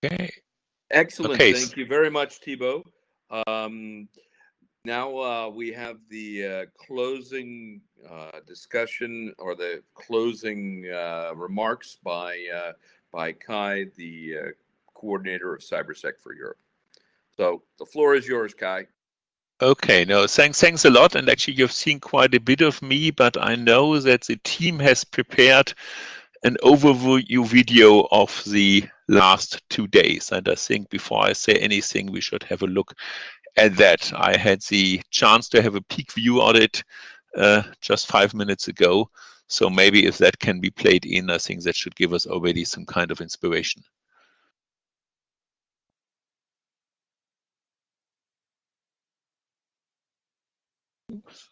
Okay. Excellent. Okay. Thank you very much, Thibaut. Now we have the closing discussion or the closing remarks by Kai, the coordinator of CyberSec for Europe. So the floor is yours, Kai. Okay, no, thanks a lot. And actually, you've seen quite a bit of me, but I know that the team has prepared an overview video of the last 2 days. And I think before I say anything, we should have a look at that. I had the chance to have a peek view on it just 5 minutes ago. So maybe if that can be played in, I think that should give us already some kind of inspiration. Oops.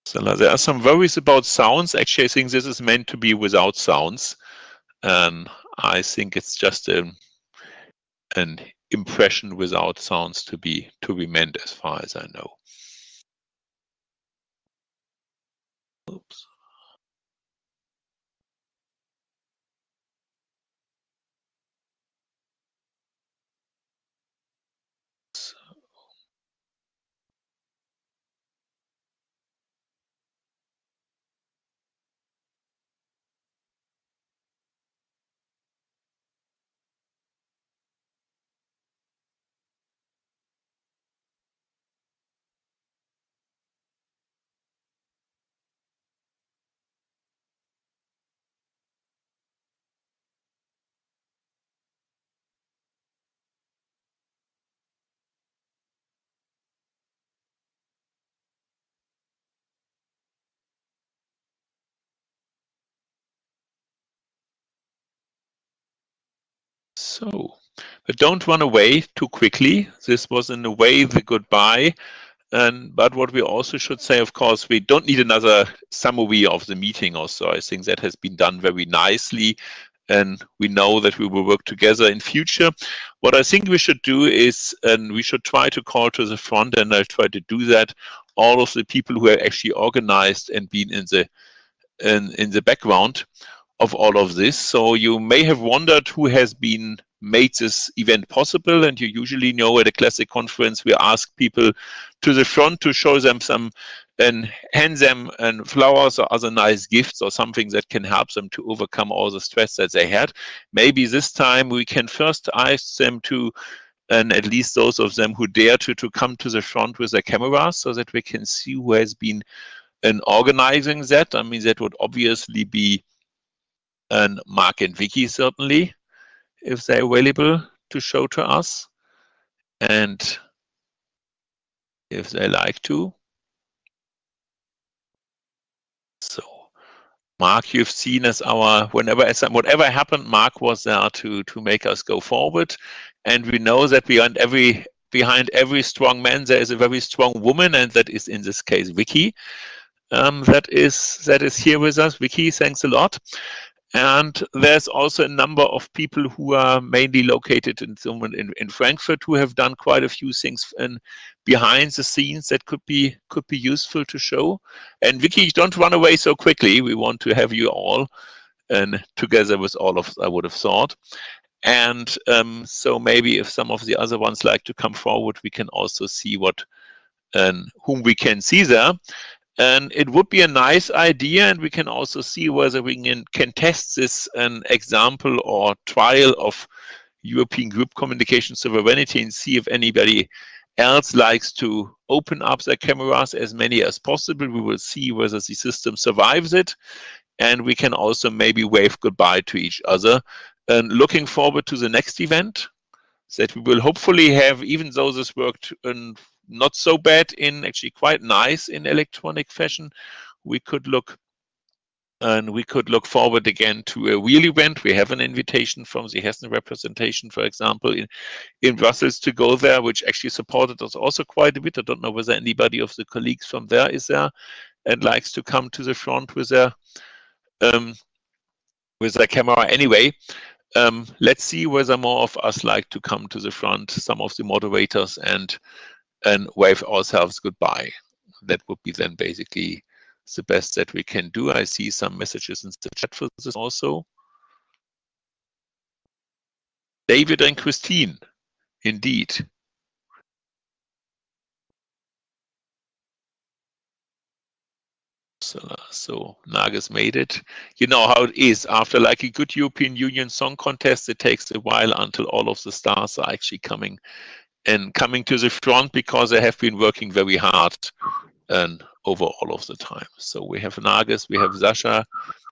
So there are some worries about sounds. Actually, I think this is meant to be without sounds. I think it's just an impression without sounds to be meant, as far as I know. Oops. So, but don't run away too quickly. This was in a way the goodbye. But what we also should say, of course, we don't need another summary of the meeting also. I think that has been done very nicely. And we know that we will work together in future. What I think we should do is, and we should try to call to the front, and I'll try to do that, all of the people who have actually organized and been in the background of all of this. So you may have wondered who has been made this event possible, and you usually know at a classic conference we ask people to the front to show them some and hand them and flowers or other nice gifts or something that can help them to overcome all the stress that they had. Maybe this time we can first ask them to, and at least those of them who dare to come to the front with their cameras so that we can see who has been organizing that. I mean, that would obviously be and Mark and Vicky, certainly, if they're available to show to us. And if they like to. So Mark, you've seen as our, whatever happened, Mark was there to make us go forward. And we know that behind every strong man, there is a very strong woman, and that is in this case Vicky. That is here with us. Vicky, thanks a lot. And there's also a number of people who are mainly located in Frankfurt who have done quite a few things behind the scenes that could be useful to show. And Vicky, don't run away so quickly. We want to have you all and together with all of us, I would have thought. And so maybe if some of the other ones like to come forward, we can also see whom we can see there. And it would be a nice idea, and we can also see whether we can test this an example or trial of European group communication sovereignty and see if anybody else likes to open up their cameras, as many as possible. We will see whether the system survives it, and we can also maybe wave goodbye to each other. And looking forward to the next event that we will hopefully have, even though this worked not so bad, actually quite nice in electronic fashion. We could look forward again to a real event. We have an invitation from the Hessen representation, for example, in Brussels to go there, which actually supported us also quite a bit. I don't know whether anybody of the colleagues from there is there and likes to come to the front with their camera. Anyway, let's see whether more of us like to come to the front, some of the moderators, and wave ourselves goodbye. That would be then basically the best that we can do. I see some messages in the chat for this also. David and Christine, indeed. So Nages made it. You know how it is. After like a good European Union song contest, it takes a while until all of the stars are actually coming to the front, because they have been working very hard over all of the time. So we have Nages, we have Sasha.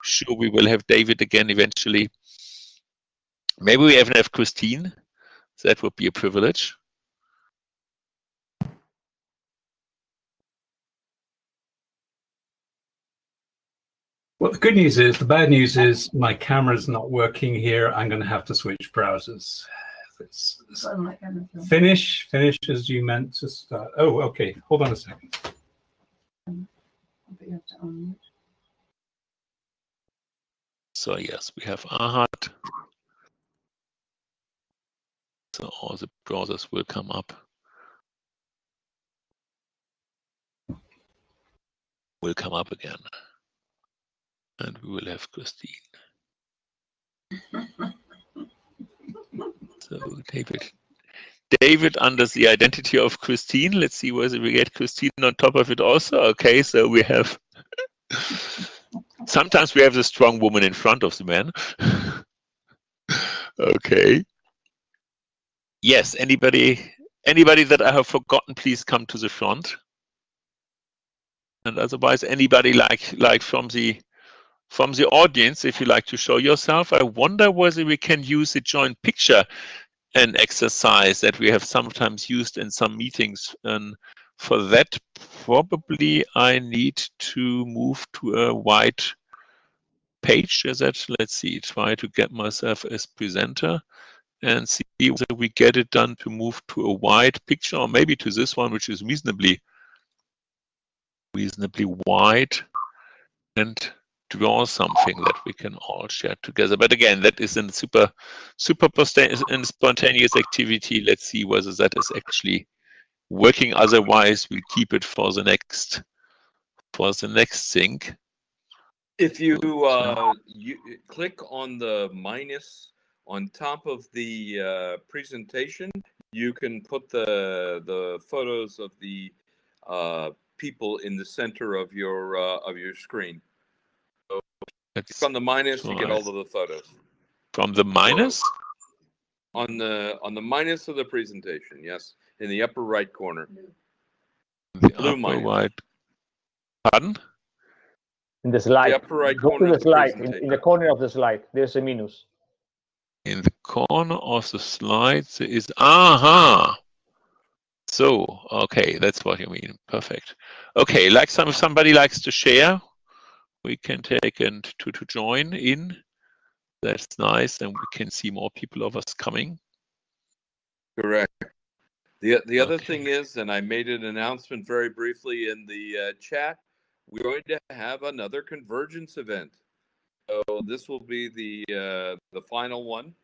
Sure, we will have David again eventually. Maybe we even have Christine. That would be a privilege. Well, the good news is, the bad news is my camera's not working here. I'm going to have to switch browsers. Finish as you meant to start. Oh, okay. Hold on a second. So yes, we have Ahad. So all the browsers will come up. Will come up again. And we will have Christine. So David under the identity of Christine. Let's see whether we get Christine on top of it also. Okay, so we have sometimes we have the strong woman in front of the man. Okay. Yes, anybody that I have forgotten, please come to the front. And otherwise, anybody like from the audience, if you like to show yourself. I wonder whether we can use a joint picture, an exercise that we have sometimes used in some meetings. And for that, probably I need to move to a white page. Let's see, try to get myself as presenter and see whether we get it done to move to a wide picture, or maybe to this one, which is reasonably wide, and draw something that we can all share together. But again, that is a super spontaneous activity. Let's see whether that is actually working. Otherwise, we'll keep it for the next thing. If you click on the minus on top of the presentation, you can put the photos of the people in the center of your screen. So from the minus, you get all of the photos. From the minus? On the minus of the presentation, yes, in the upper right corner. The blue upper right. Pardon? In the slide. The upper right Go corner to the of the slide. In the corner of the slide, there's a minus. In the corner of the slide, there is aha. So, okay, that's what you mean. Perfect. Okay, like if somebody likes to share, we can take and to join in. That's nice, and we can see more people of us coming. Correct. The other Okay. thing is, and I made an announcement very briefly in the chat, we're going to have another convergence event. So this will be the final one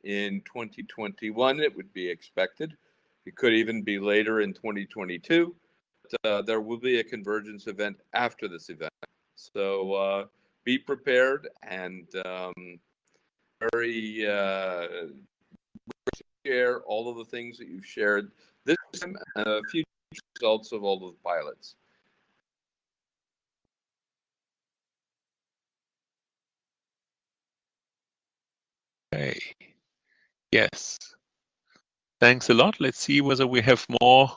in 2021. It would be expected. It could even be later in 2022. But, there will be a convergence event after this event. So be prepared and very share all of the things that you've shared this time, future results of all of the pilots. Okay. Yes. Thanks a lot. Let's see whether we have more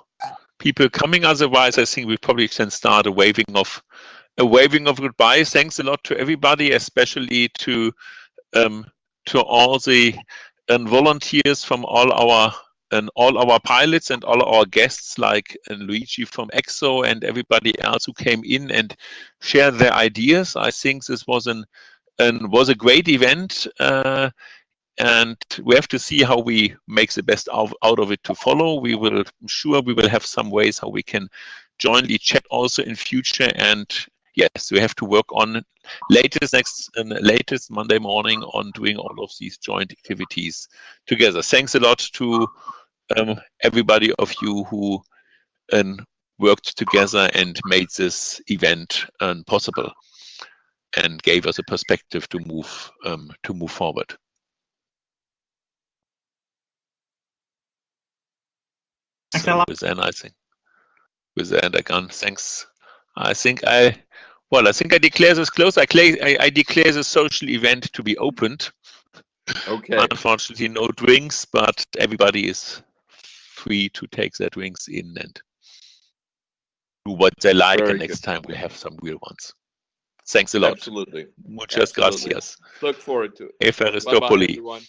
people coming. Otherwise, I think we probably can start a waving of goodbye. Thanks a lot to everybody, especially to all the volunteers from all our pilots and all our guests, like Luigi from EXO and everybody else who came in and shared their ideas. I think this was a great event. And we have to see how we make the best out of it to follow. I'm sure we will have some ways how we can jointly chat also in future. And yes, we have to work on latest Monday morning on doing all of these joint activities together. Thanks a lot to everybody of you who worked together and made this event possible and gave us a perspective to move forward. Thanks a lot. With that, again, thanks. I think I declare this closed. I declare the social event to be opened. Okay. Unfortunately, no drinks, but everybody is free to take their drinks in and do what they like. Very and next time we'll have some real ones. Thanks a lot. Absolutely. Muchas Absolutely. gracias. Look forward to it. Eferistopoli. Bye-bye, everyone.